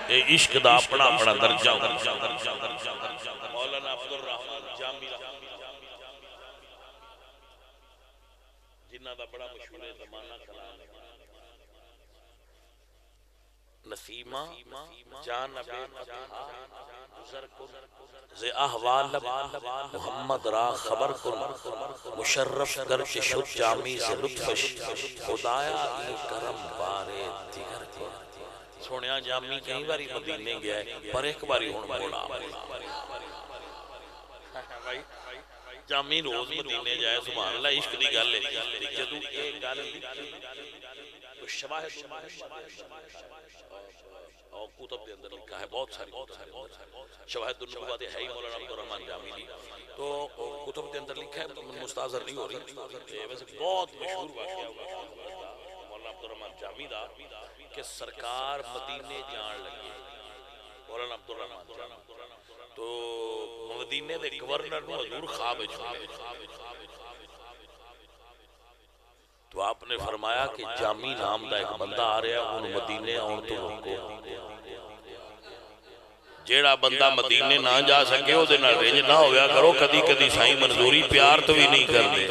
اے عشق دا اپنا اپنا درجہ مولانا عبدالرحمن جامی جنہ دا بڑا مشہور زمانہ کلام ہے نسیمہ جانب فتحہ گزر کن زی احوال محمد را خبر کن مشرف گرچ شد جامی سے لطفش خدایا ای کرم بارے دیگر کن سونیا جامی کہیں باری مدینے گیا ہے پر ایک باری ہون مولا جامی روز مدینے جائے سبحان اللہ عشق دی گل ہے جدو ایک گل تو شواہد اور کتب دے اندر لکھا ہے بہت ساری شواہد النبوات ہے ہی مولانا عبدالرحمن جامی دی تو کتب دے اندر لکھا ہے مستحضر نہیں ہو رہی ویسے بہت مشہور واقعہ مولانا عبدالرحمن جامی دا کہ سرکار مدینے جان لگے مولانا عبدالرحمن جامی تو مدینے دے گورنر نو حضور خواب چھوڑے تو آپ نے فرمایا کہ جامی نام دا ایک بندہ آ رہا ہے ان مدینے آن تو روکو جیڑا بندہ مدینے نہ جا سکے وہ دینا رینج نہ ہویا کرو کدی کدی سائیں منظوری پیار تو بھی نہیں کر دے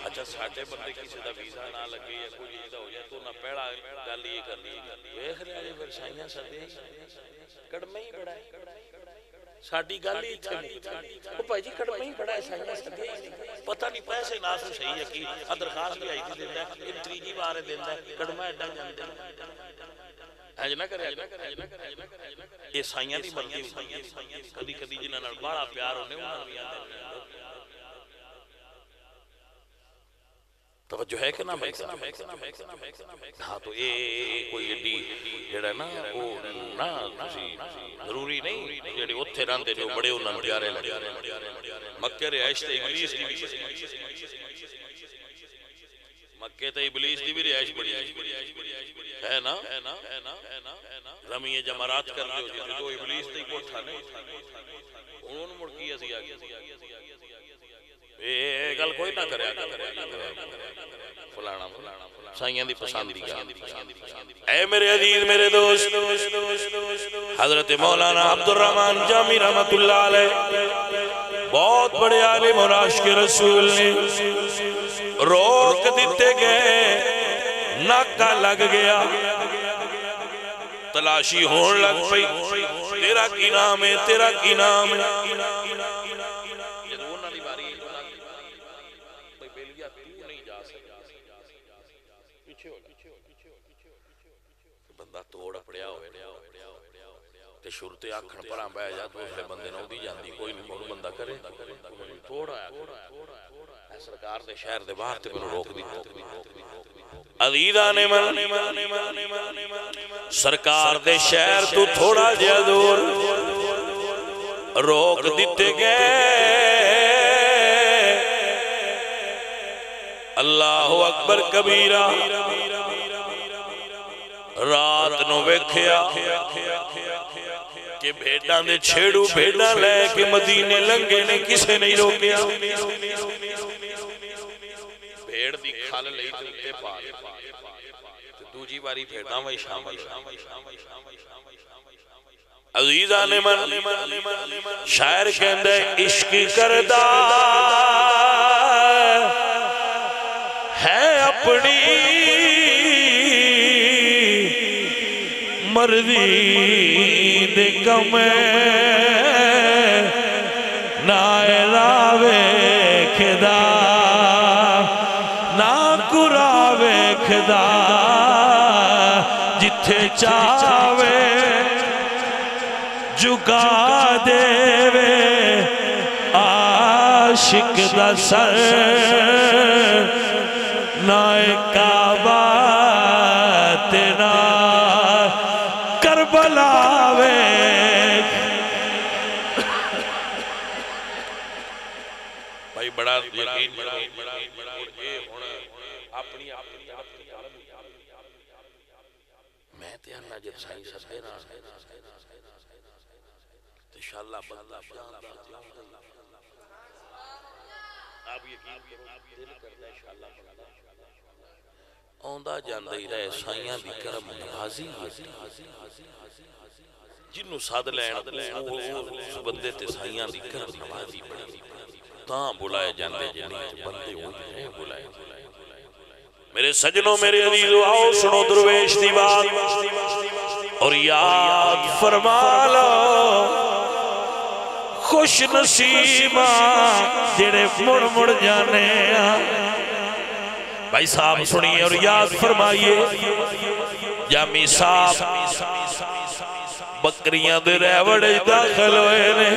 اچھا ساٹھے بندے کسی دا ویزا نہ لگے یا کوئی ایسا ہو جائے تو نہ پیڑا گل یہ کر لی ویکھ رہے ہیں پھر سائیاں سدے کڑمے ہی بڑا ہے ساڈی گل ہی اتھے او بھائی جی کڑمے ہی بڑا ہے سائیاں سدے پتہ نہیں پیسے نہ سے صحیح ہے کہ درخواست بھی آئی تھی دیندا ہے ان تریجی بارے دیندا ہے کڑما ایڈا جاندے اج نہ کرے یہ سائیاں دی مرضی کدی کدی جنہاں نال بڑا پیار ہونے انہاں بھی آندے توجہ ہے کہ نہ بھائی ہاں تو یہ کوئی ایڈی جڑا نا وہ نا ضروری نہیں جڑے اوتھے رہندے جو بڑے انہاں نوں پیارے لگے مکے رہائش تے ابلیس دی مکے تے ابلیس دی بھی رہائش بڑی ہے نا رمی جمرات کر دے جو ابلیس دی کوٹھا نہیں انہوں نے مڑ کی اسی آگے اے گل کوئی نہ کرے فلانا سائیاں دی پسند دی گل اے میرے عزیز میرے دوست حضرت مولانا عبدالرحمن جامی رحمت اللہ علیہ بہت بڑے عالم اور عاشق رسول نے روک دیتے گئے ناکا لگ گیا تلاشی ہون لگ پئی تیرا کی نام ہے تیرا کی نام ہے بندہ توڑ پڑیا ہوئے تے شرطے آکھن پرام بے جا دوسرے بندے نو دی جاندی کوئی نہیں مہر بندہ کرے توڑ آیا سرکار دے شہر دے باہر تے میں روک دی عزیزانے من سرکار دے شہر تو تھوڑا جیا دور روک دیتے گئے اللہ اکبر کبیرہ رات نو ویکھیا کہ بھیڑاں دے چھیڑو بھیڑاں لے کے مدینے لنگے نے کسے نہیں روکیا بھیڑ دی کھال لئی تے پار دوجی باری بھیڑاں وہی شامل عزیزان من شاعر کہندے عشق کردہ ہے اپنی مرضی دے کمیں نائراوے کھدا ناکراوے کھدا جتھے چاہوے جگا دے وے عاشق دا سر نائے کعبہ تینا کربلا وے بھائی بڑا یقین اپنی میں تیانہ جب سائیں سکتے نا انشاءاللہ بندہ آپ یقین کرو دل کرنا انشاءاللہ آندا جاندہ ہی رہے سائیاں دی کرم نوازی جنہوں ساد لین اس بندے تے سائیاں دی کرم نوازی بڑی تاں بلائے جاندے جنہیں بندے ہوئی رہے بلائے میرے سجنوں میرے عزیزو آؤ سنو درویش دی بات اور یاد فرما لو خوش نصیبہ جڑے مڑ مڑ جانے بھائی صاحب سنیے اور یاد فرمائیے جامی صاحب بکریاں دے ریوڑے داخل ہوئے نے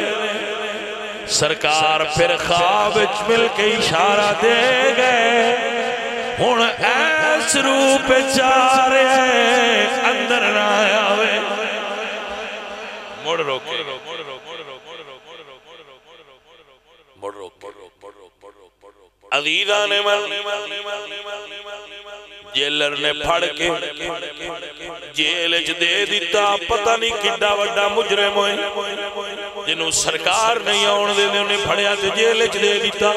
سرکار پھر خواب مل کے اشارہ دے گئے ہن ایس روپ چارے اندر نہ آوے مڑ روکے عزیزہ نے جیلر نے پھڑ کے جیلچ دے دیتا پتہ نہیں کڈا وڈا مجرم ہوئے جنہوں سرکار نہیں آن دے انہیں پھڑیا تے جیلچ دے دیتا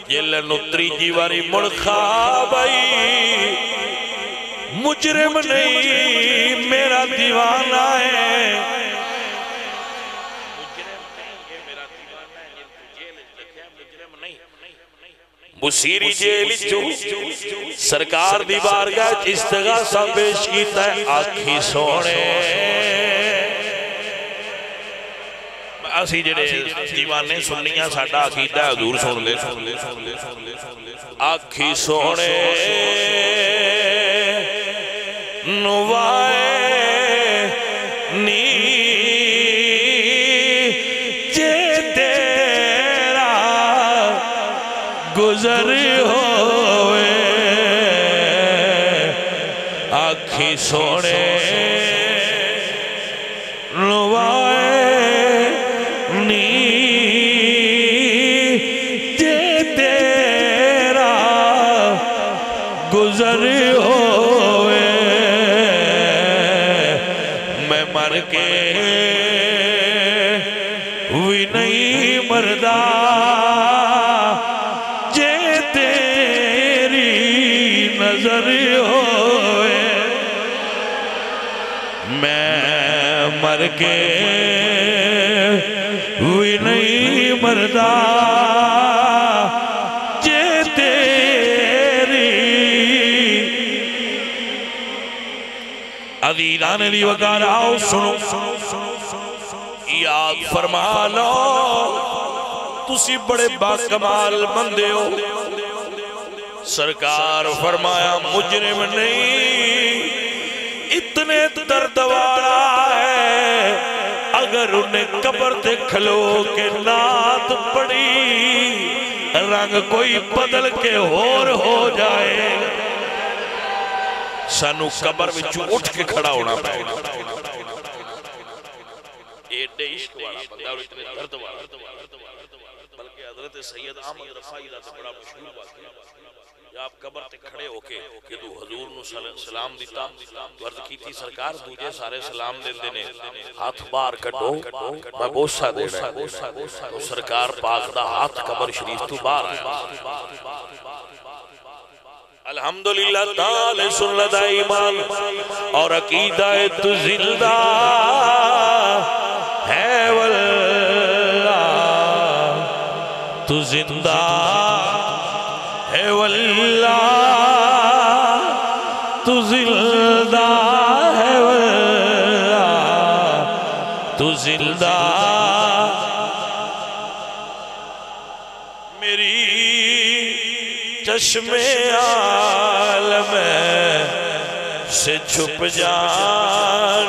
جیلر نو تریجی واری مڑ خواب آئی مجرم نہیں میرا دیوانہ ہے بسیری جیلی جو سرکار دی بارگاہ استغاثہ پیش کیتا ہے آنکھی سونے اسی جڑے دیوانے سننیاں ساڑھا عقیدہ حضور سن لے آنکھی سونے نوائے نی گزر ہوئے آنکھی سونے روائے نی جے تیرا گزر ہوئے میں مر کے ہوئی نہیں مردہ نظر ہوئے میں مر کے ہوئی نہیں مردہ جے تیری عزیزان دی وقار آؤ سنو یاد فرما لو تسی بڑے باکمال بندے ہو سرکار فرمایا مجرم نہیں اتنے درد والا ہے اگر انہیں قبر تے کھلو کے نات پڑی رنگ کوئی بدل کے ہور ہو جائے سانو قبر وچوں اٹھ کے کھڑا ہونا پڑے ایڈے عشق والا بندہ اور اتنے درد والا بلکہ حضرت سید احمد رفاعی دا بڑا مشہور بات ہے آپ قبر تے کھڑے ہو کے کہ تو حضور نو سلام دیتا تو عرض کی تھی سرکار دوجے سارے سلام دیتے نے ہاتھ بار کٹو میں بوسہ دے رہا ہے تو سرکار پاک دا ہاتھ قبر شریف تو بار آیا الحمدللہ تعالی سنت ایمان اور عقیدہ تو زندہ ہے واللہ تو زندہ ہے واللہ تو زندہ ہے واللہ تو زندہ میری چشم عالم سے چھپ جانے